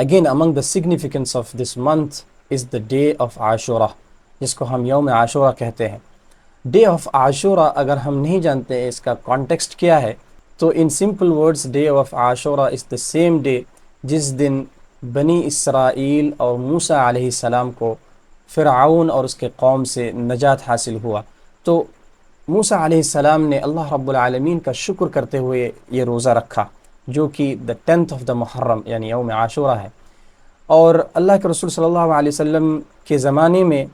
Again, among the significance of this month is the day of Ashura, جس کو ہم یوم عاشورہ کہتے ہیں. ڈے آف عاشورہ اگر ہم نہیں جانتے اس کا کانٹیکسٹ کیا ہے تو ان simple words day of Ashura is the same day جس دن بنی اسرائیل اور موسیٰ علیہ السلام کو فرعون اور اس کے قوم سے نجات حاصل ہوا. تو موسیٰ علیہ السلام نے اللہ رب العالمین کا شکر کرتے ہوئے یہ روزہ رکھا جو کہ دا 10th آف دا محرم یعنی یوم عاشورہ ہے. اور اللہ کے رسول صلی اللہ علیہ وسلم کے زمانے میں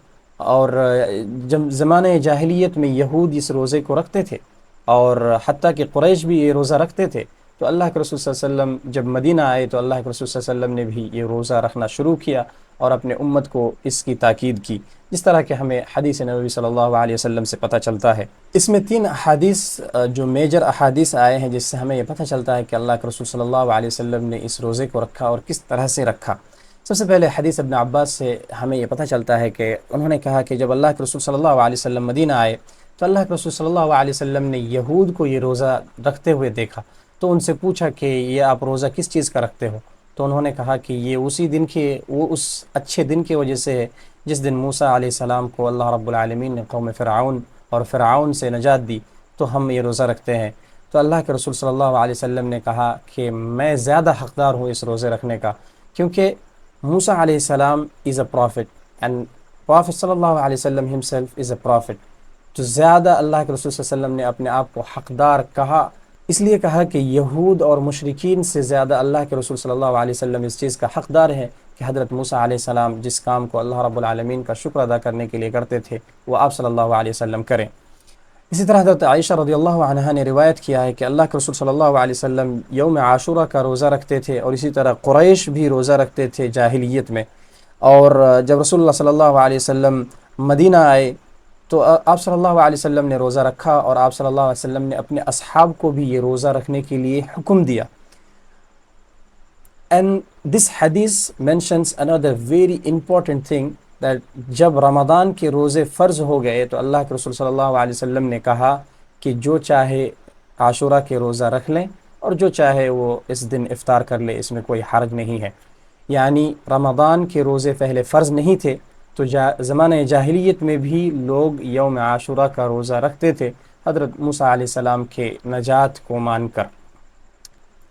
اور جب زمانہ جاہلیت میں یہود اس روزے کو رکھتے تھے اور حتیٰ کہ قریش بھی یہ روزہ رکھتے تھے. تو اللہ کے رسول صلی اللہ علیہ وسلم جب مدینہ آئے تو اللہ کے رسول صلی اللہ علیہ وسلم نے بھی یہ روزہ رکھنا شروع کیا اور اپنے امت کو اس کی تاکید کی، جس طرح کہ ہمیں حدیث نبوی صلی اللہ علیہ وسلم سے پتہ چلتا ہے. اس میں 3 احادیث جو میجر احادیث آئے ہیں جس سے ہمیں یہ پتہ چلتا ہے کہ اللہ کے رسول صلی اللہ علیہ وسلم نے اس روزے کو رکھا اور کس طرح سے رکھا. سب سے پہلے حدیث ابن عباس سے ہمیں یہ پتہ چلتا ہے کہ انہوں نے کہا کہ جب اللہ کے رسول صلی اللہ علیہ وسلم مدینہ آئے تو اللہ کے رسول صلی اللہ علیہ وسلم نے یہود کو یہ روزہ رکھتے ہوئے دیکھا. تو ان سے پوچھا کہ یہ آپ روزہ کس چیز کا رکھتے ہو؟ تو انہوں نے کہا کہ یہ اسی دن کے وہ اس اچھے دن کی وجہ سے ہے جس دن موسیٰ علیہ السلام کو اللہ رب العالمین نے قوم فرعون اور فرعون سے نجات دی تو ہم یہ روزہ رکھتے ہیں. تو اللہ کے رسول صلی اللہ علیہ وسلم نے کہا کہ میں زیادہ حقدار ہوں اس روزے رکھنے کا، کیونکہ موسیٰ علیہ السلام is a prophet and Prophet صلی اللہ علیہ وسلم himself is a prophet. تو زیادہ اللہ کے رسول صلی اللہ علیہ وسلم نے اپنے آپ کو حقدار کہا، اس لیے کہا کہ یہود اور مشرکین سے زیادہ اللہ کے رسول صلی اللہ علیہ وسلم اس چیز کا حقدار ہے کہ حضرت موسیٰ علیہ السلام جس کام کو اللہ رب العالمین کا شکر ادا کرنے کے لیے کرتے تھے وہ آپ صلی اللہ علیہ وسلم کریں. اسی طرح حضرت عائشہ رضی اللہ عنہا نے روایت کیا ہے کہ اللہ کے رسول صلی اللہ علیہ وسلم یوم عاشورہ کا روزہ رکھتے تھے اور اسی طرح قریش بھی روزہ رکھتے تھے جاہلیت میں. اور جب رسول اللہ صلی اللہ علیہ وسلم مدینہ آئے تو آپ صلی اللہ علیہ وسلم نے روزہ رکھا اور آپ صلی اللہ علیہ وسلم نے اپنے اصحاب کو بھی یہ روزہ رکھنے کے لیے حکم دیا. And this hadith mentions another very important thing that جب رمضان کے روزے فرض ہو گئے تو اللہ کے رسول صلی اللہ علیہ وسلم نے کہا کہ جو چاہے عاشورہ کے روزہ رکھ لیں اور جو چاہے وہ اس دن افطار کر لے، اس میں کوئی حرج نہیں ہے. یعنی رمضان کے روزے پہلے فرض نہیں تھے تو زمانہ جاہلیت میں بھی لوگ یوم عاشورہ کا روزہ رکھتے تھے حضرت موسیٰ علیہ السلام کے نجات کو مان کر.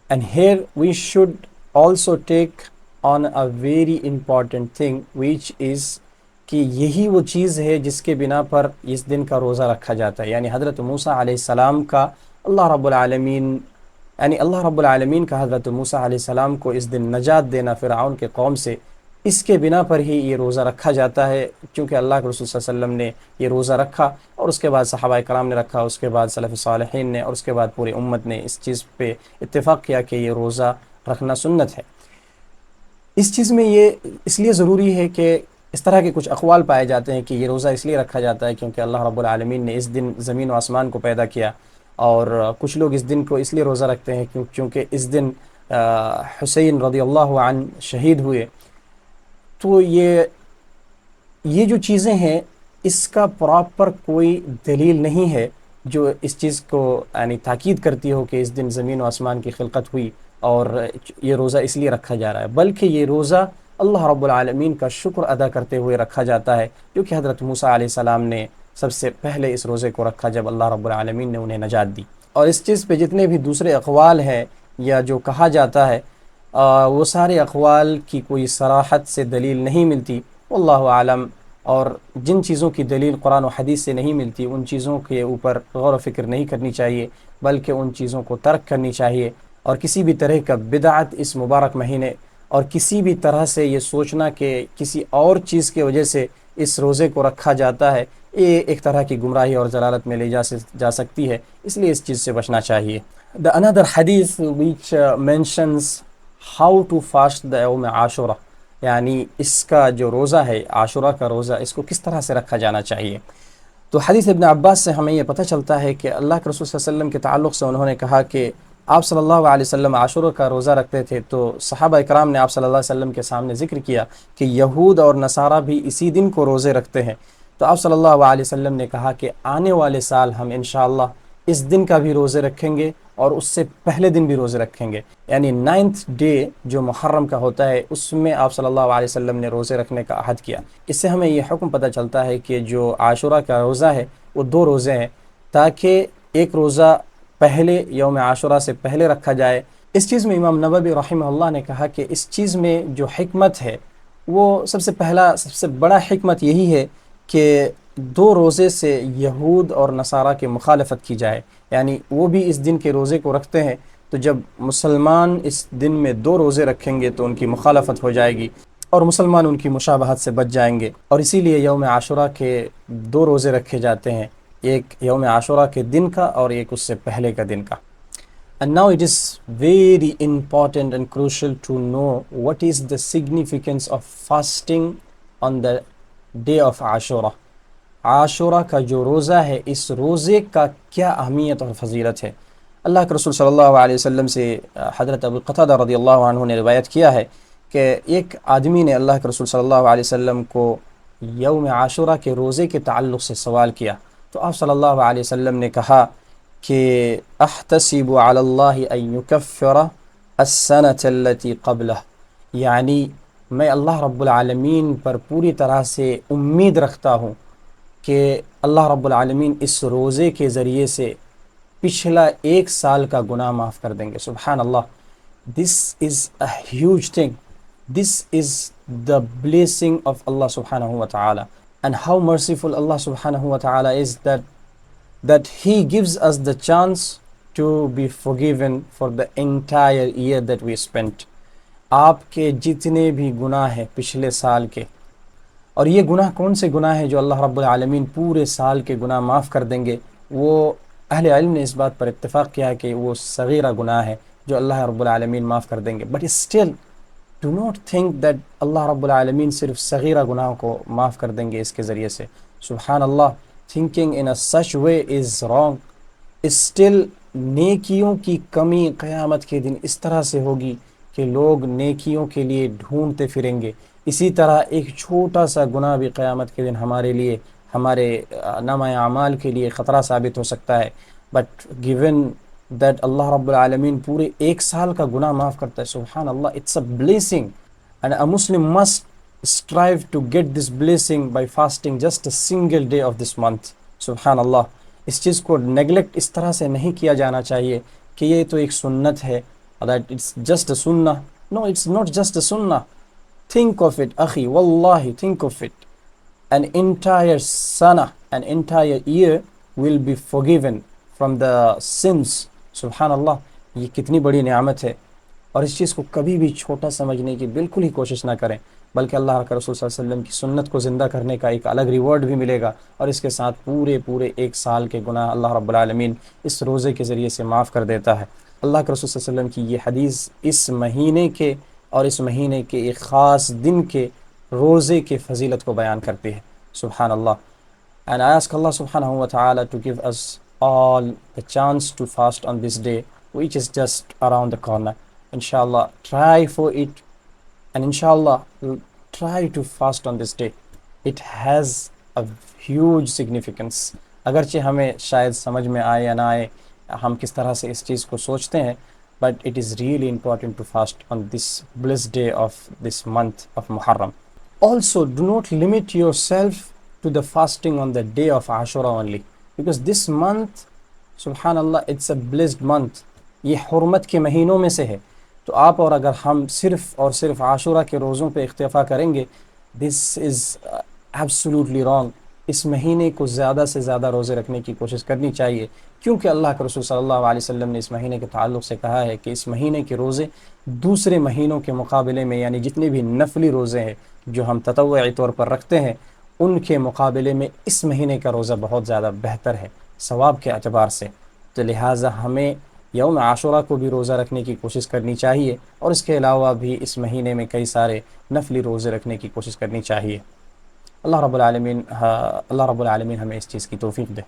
And here we should also take on a very important thing which is کہ یہی وہ چیز ہے جس کے بنا پر اس دن کا روزہ رکھا جاتا ہے. یعنی حضرت موسیٰ علیہ السلام کا اللہ رب العالمین کا حضرت موسیٰ علیہ السلام کو اس دن نجات دینا فرعون کے قوم سے، اس کے بنا پر ہی یہ روزہ رکھا جاتا ہے. کیونکہ اللہ کے رسول صلی اللہ علیہ وسلم نے یہ روزہ رکھا اور اس کے بعد صحابہ کرام نے رکھا، اس کے بعد سلف صالحین نے، اور اس کے بعد پوری امت نے اس چیز پہ اتفاق کیا کہ یہ روزہ رکھنا سنت ہے. اس چیز میں یہ اس لیے ضروری ہے کہ اس طرح کے کچھ اقوال پائے جاتے ہیں کہ یہ روزہ اس لیے رکھا جاتا ہے کیونکہ اللہ رب العالمین نے اس دن زمین و آسمان کو پیدا کیا، اور کچھ لوگ اس دن کو اس لیے روزہ رکھتے ہیں کیونکہ اس دن حسین رضی اللہ عنہ شہید ہوئے. تو یہ جو چیزیں ہیں اس کا پراپر کوئی دلیل نہیں ہے جو اس چیز کو یعنی تاکید کرتی ہو کہ اس دن زمین و آسمان کی خلقت ہوئی اور یہ روزہ اس لیے رکھا جا رہا ہے، بلکہ یہ روزہ اللہ رب العالمین کا شکر ادا کرتے ہوئے رکھا جاتا ہے، کیونکہ حضرت موسیٰ علیہ السلام نے سب سے پہلے اس روزے کو رکھا جب اللہ رب العالمین نے انہیں نجات دی. اور اس چیز پہ جتنے بھی دوسرے اقوال ہیں یا جو کہا جاتا ہے وہ سارے اقوال کی کوئی صراحت سے دلیل نہیں ملتی، واللہ عالم. اور جن چیزوں کی دلیل قرآن و حدیث سے نہیں ملتی ان چیزوں کے اوپر غور و فکر نہیں کرنی چاہیے، بلکہ ان چیزوں کو ترک کرنی چاہیے. اور کسی بھی طرح کا بدعت اس مبارک مہینے اور کسی بھی طرح سے یہ سوچنا کہ کسی اور چیز کی وجہ سے اس روزے کو رکھا جاتا ہے، یہ ایک طرح کی گمراہی اور ضلالت میں لے جا سکتی ہے، اس لیے اس چیز سے بچنا چاہیے. The another hadith which mentions how to fast the یوم عاشورہ، یعنی اس کا جو روزہ ہے عاشورہ کا روزہ اس کو کس طرح سے رکھا جانا چاہیے. تو حدیث ابن عباس سے ہمیں یہ پتہ چلتا ہے کہ اللہ کے رسول صلی اللہ علیہ وسلم کے تعلق سے انہوں نے کہا کہ آپ صلی اللہ علیہ وسلم عاشورہ کا روزہ رکھتے تھے، تو صحابہ اکرام نے آپ صلی اللہ علیہ وسلم کے سامنے ذکر کیا کہ یہود اور نصارہ بھی اسی دن کو روزے رکھتے ہیں. تو آپ صلی اللہ علیہ وسلم نے کہا کہ آنے والے سال ہم انشاءاللہ اس دن کا بھی روزے رکھیں گے اور اس سے پہلے دن بھی روزے رکھیں گے. یعنی 9th ڈے جو محرم کا ہوتا ہے اس میں آپ صلی اللہ علیہ وسلم نے روزے رکھنے کا عہد کیا. اس سے ہمیں یہ حکم پتہ چلتا ہے کہ جو عاشورہ کا روزہ ہے وہ 2 روزے ہیں، تاکہ ایک روزہ پہلے یوم عاشورہ سے پہلے رکھا جائے. اس چیز میں امام نووی رحمہ اللہ نے کہا کہ اس چیز میں جو حکمت ہے وہ سب سے بڑا حکمت یہی ہے کہ 2 روزے سے یہود اور نصارہ کی مخالفت کی جائے. یعنی وہ بھی اس دن کے روزے کو رکھتے ہیں، تو جب مسلمان اس دن میں 2 روزے رکھیں گے تو ان کی مخالفت ہو جائے گی اور مسلمان ان کی مشابہت سے بچ جائیں گے. اور اسی لیے یوم عاشورہ کے 2 روزے رکھے جاتے ہیں، ایک یوم عاشورہ کے دن کا اور ایک اس سے پہلے کا دن کا. And now it is very important and crucial to know what is the significance of fasting on the day of Ashura. عاشورہ کا جو روزہ ہے اس روزے کا کیا اہمیت اور فضیلت ہے. اللہ کے رسول صلی اللہ علیہ وسلم سے حضرت ابو قتادہ رضی اللہ عنہ نے روایت کیا ہے کہ ایک آدمی نے اللہ کے رسول صلی اللہ علیہ وسلم کو یوم عاشورہ کے روزے کے تعلق سے سوال کیا، تو آپ صلی اللہ علیہ وسلم نے کہا کہ احتسب علی اللہ ان یکفر السنة التي قبلہ، یعنی میں اللہ رب العالمین پر پوری طرح سے امید رکھتا ہوں کہ اللہ رب العالمین اس روزے کے ذریعے سے پچھلا 1 سال کا گناہ معاف کر دیں گے. سبحان اللہ. This is a huge thing. This is the blessing of Allah subhanahu wa ta'ala. And how merciful Allah subhanahu wa ta'ala is that He gives us the chance to be forgiven for the entire year that we spent. آپ کے جتنے بھی گناہ ہیں پچھلے سال کے، اور یہ گناہ کون سے گناہ ہیں جو اللہ رب العالمین پورے سال کے گناہ معاف کر دیں گے، وہ اہل علم نے اس بات پر اتفاق کیا ہے کہ وہ صغیرہ گناہ ہے جو اللہ رب العالمین معاف کر دیں گے. But still do not think that اللہ رب العالمین صرف صغیرہ گناہوں کو معاف کر دیں گے اس کے ذریعے سے. سبحان اللہ. Thinking in a such way is wrong. Still نیکیوں کی کمی قیامت کے دن اس طرح سے ہوگی کہ لوگ نیکیوں کے لیے ڈھونڈتے پھریں گے. اسی طرح ایک چھوٹا سا گناہ بھی قیامت کے دن ہمارے لیے، ہمارے نامہ اعمال کے لیے خطرہ ثابت ہو سکتا ہے. بٹ گیون دیٹ اللہ رب العالمین پورے 1 سال کا گناہ معاف کرتا ہے، سبحان اللہ، it's a blessing. And a Muslim must strive to get this blessing by fasting just a single day of this month. سبحان اللہ. اس چیز کو نیگلیکٹ اس طرح سے نہیں کیا جانا چاہیے کہ یہ تو ایک سنت ہے، that it's just a sunnah. No, it's not just a sunnah. Think of it, akhi, wallahi, think of it. An entire sana, an entire year will be forgiven from the sins. سبحاناللہ. یہ کتنی بڑی نعمت ہے، اور اس چیز کو کبھی بھی چھوٹا سمجھنے کی بالکل ہی کوشش نہ کریں، بلکہ اللہ کے رسول صلی اللہ علیہ وسلم کی سنت کو زندہ کرنے کا ایک الگ ریوارڈ بھی ملے گا، اور اس کے ساتھ پورے 1 سال کے گناہ اللہ رب العالمین اس روزے کے ذریعے سے معاف کر دیتا ہے. اللہ کے رسول صلی اللہ علیہ وسلم کی یہ حدیث اس مہینے کے اور اس مہینے کے ایک خاص دن کے روزے کے فضیلت کو بیان کرتی ہے. سبحان اللہ. And I ask Allah subhanahu wa ta'ala to give us all the chance to fast on this day, which is just around the corner. Inshallah, try for it, and inshallah, try to fast on this day. It has a huge significance. اگرچہ ہمیں شاید سمجھ میں آئے یا نہ آئے، ہم کس طرح سے اس چیز کو سوچتے ہیں، but it is really important to fast on this blessed day of this month of Muharram. Also, do not limit yourself to the fasting on the day of Ashura only, because this month, subhanallah, it's a blessed month. یہ حرمت کے مہینوں میں سے ہے، تو آپ اور اگر ہم صرف اور صرف عاشورہ کے روزوں پہ اکتفا کریں گے، this is absolutely wrong. اس مہینے کو زیادہ سے زیادہ روزے رکھنے کی کوشش کرنی چاہیے، کیونکہ اللہ کے رسول صلی اللہ علیہ وسلم نے اس مہینے کے تعلق سے کہا ہے کہ اس مہینے کے روزے دوسرے مہینوں کے مقابلے میں، یعنی جتنے بھی نفلی روزے ہیں جو ہم تطوعی طور پر رکھتے ہیں، ان کے مقابلے میں اس مہینے کا روزہ بہت زیادہ بہتر ہے ثواب کے اعتبار سے. تو لہٰذا ہمیں یوم عاشورہ کو بھی روزہ رکھنے کی کوشش کرنی چاہیے، اور اس کے علاوہ بھی اس مہینے میں کئی سارے نفلی روزے رکھنے کی کوشش کرنی چاہیے. اللہ رب العالمین ہمیں اس چیز کی توفیق دے.